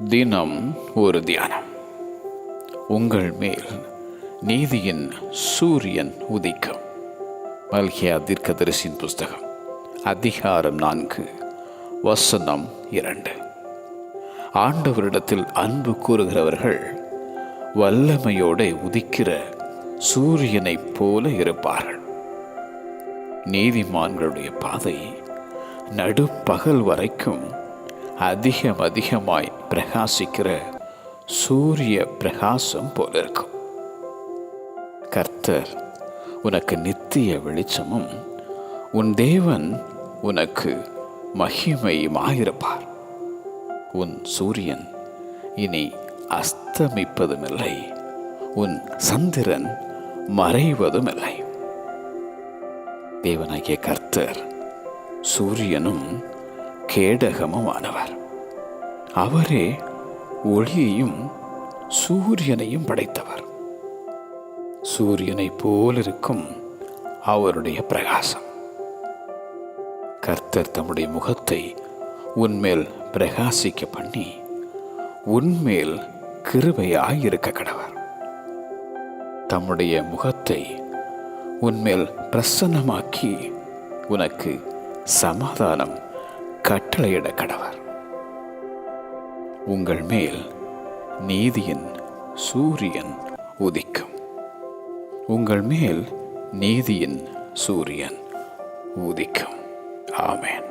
தினம் ஒரு தியானம். உங்கள் மேல் நீதியின் சூரியன் உதிக்கும். மல்கியா தீர்க்கதரிசியின் புஸ்தகம் அதிகாரம் 4 வசனம் 2. ஆண்டவரிடத்தில் அன்பு கூறுகிறவர்கள் வல்லமையோடு உதிக்கிற சூரியனைப் போல இருப்பார்கள். நீதிமான்களுடைய பாதை நடுப்பகல் வரைக்கும் அதிகமாய் பிரகாசிக்கிற சூரிய பிரகாசம் போல இருக்கும். கர்த்தர் உனக்கு நித்திய வெளிச்சமும் உன் தேவன் உனக்கு மகிமையுமாயிருப்பார். உன் சூரியன் இனி அஸ்தமிப்பதுமில்லை, உன் சந்திரன் மறைவதுமில்லை. தேவனாகிய கர்த்தர் சூரியனும் கேடகமுமானவர். அவரே ஒளியையும் சூரியனையும் படைத்தவர். சூரியனை போலிருக்கும் அவருடைய பிரகாசம். கர்த்தர் தம்முடைய முகத்தை உன்மேல் பிரகாசிக்க பண்ணி உன்மேல் கிருபையாயிருக்க கடவர். தம்முடைய முகத்தை உன்மேல் பிரசன்னமாக்கி உனக்கு சமாதானம் கட்டளையிட கடவர். உங்கள் மேல் நீதியின் சூரியன் உதிக்கும். உங்கள் மேல் நீதியின் சூரியன் உதிக்கும். ஆமென்.